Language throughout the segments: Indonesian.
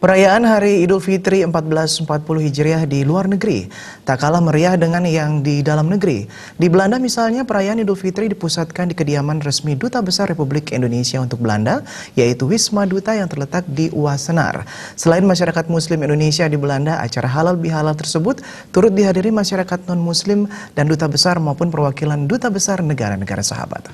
Perayaan Hari Idul Fitri 1440 Hijriah di luar negeri tak kalah meriah dengan yang di dalam negeri. Di Belanda misalnya, perayaan Idul Fitri dipusatkan di kediaman resmi Duta Besar Republik Indonesia untuk Belanda, yaitu Wisma Duta yang terletak di Wassenaar. Selain masyarakat Muslim Indonesia di Belanda, acara halal bihalal tersebut turut dihadiri masyarakat non-Muslim dan Duta Besar maupun perwakilan Duta Besar negara-negara sahabat.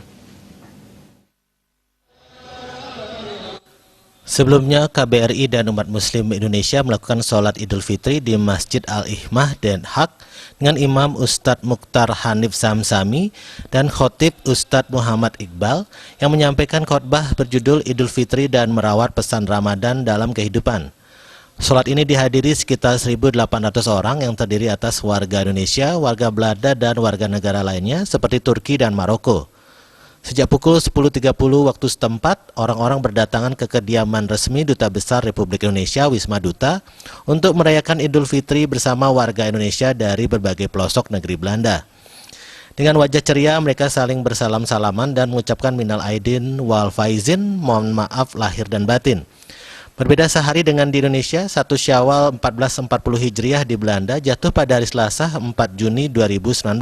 Sebelumnya, KBRI dan umat Muslim Indonesia melakukan sholat Idul Fitri di Masjid Al-Hikmah Den Haag dengan Imam Ustadz Mukhtar Hanif Samsami dan Khotib Ustadz Muhammad Iqbal yang menyampaikan khotbah berjudul Idul Fitri dan merawat pesan Ramadan dalam kehidupan. Sholat ini dihadiri sekitar 1.800 orang yang terdiri atas warga Indonesia, warga Belanda, dan warga negara lainnya seperti Turki dan Maroko. Sejak pukul 10.30 waktu setempat, orang-orang berdatangan ke kediaman resmi Duta Besar Republik Indonesia Wisma Duta untuk merayakan Idul Fitri bersama warga Indonesia dari berbagai pelosok negeri Belanda. Dengan wajah ceria, mereka saling bersalam-salaman dan mengucapkan minal aidin wal faizin, mohon maaf lahir dan batin. Berbeda sehari dengan di Indonesia, 1 Syawal 1440 Hijriah di Belanda jatuh pada hari Selasa 4 Juni 2019.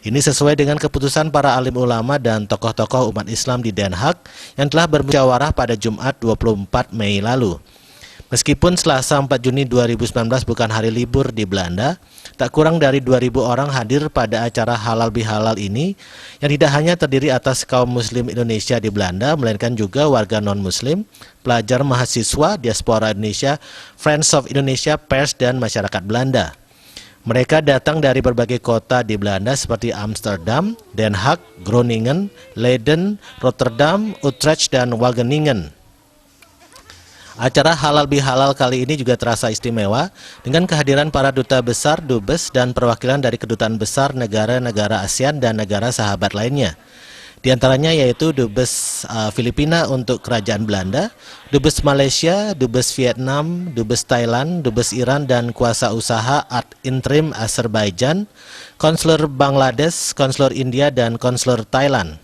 Ini sesuai dengan keputusan para alim ulama dan tokoh-tokoh umat Islam di Den Haag yang telah bermusyawarah pada Jumat 24 Mei lalu. Meskipun Selasa 4 Juni 2019 bukan hari libur di Belanda, tak kurang dari 2.000 orang hadir pada acara halal bihalal ini yang tidak hanya terdiri atas kaum Muslim Indonesia di Belanda, melainkan juga warga non-Muslim, pelajar mahasiswa, diaspora Indonesia, Friends of Indonesia, pers, dan masyarakat Belanda. Mereka datang dari berbagai kota di Belanda seperti Amsterdam, Den Haag, Groningen, Leiden, Rotterdam, Utrecht, dan Wageningen. Acara halal bihalal kali ini juga terasa istimewa dengan kehadiran para duta besar, dubes, dan perwakilan dari kedutaan besar negara-negara ASEAN dan negara sahabat lainnya. Di antaranya yaitu Dubes Filipina untuk Kerajaan Belanda, Dubes Malaysia, Dubes Vietnam, Dubes Thailand, Dubes Iran, dan Kuasa Usaha Ad Interim Azerbaijan, Konselor Bangladesh, Konselor India, dan Konselor Thailand.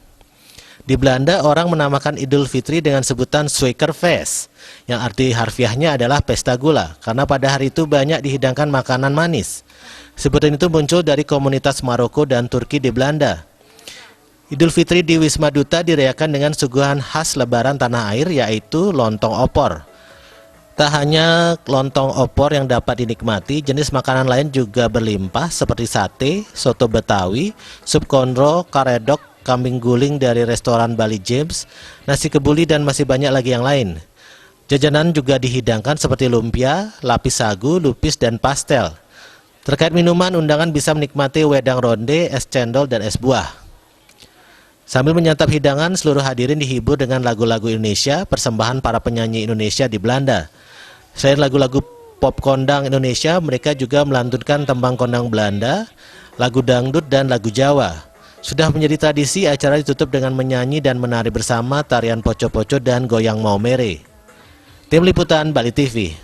Di Belanda, orang menamakan Idul Fitri dengan sebutan Suikerfeest, yang arti harfiahnya adalah pesta gula, karena pada hari itu banyak dihidangkan makanan manis. Sebutan itu muncul dari komunitas Maroko dan Turki di Belanda. Idul Fitri di Wisma Duta dirayakan dengan suguhan khas lebaran tanah air, yaitu lontong opor. Tak hanya lontong opor yang dapat dinikmati, jenis makanan lain juga berlimpah seperti sate, soto Betawi, sup konro, karedok, kambing guling dari restoran Bali James, nasi kebuli, dan masih banyak lagi yang lain. Jajanan juga dihidangkan seperti lumpia, lapis sagu, lupis, dan pastel. Terkait minuman, undangan bisa menikmati wedang ronde, es cendol, dan es buah. Sambil menyantap hidangan, seluruh hadirin dihibur dengan lagu-lagu Indonesia, persembahan para penyanyi Indonesia di Belanda. Selain lagu-lagu pop kondang Indonesia, mereka juga melantunkan tembang kondang Belanda, lagu dangdut, dan lagu Jawa. Sudah menjadi tradisi, acara ditutup dengan menyanyi dan menari bersama tarian poco-poco dan goyang maumere. Tim Liputan Bali TV.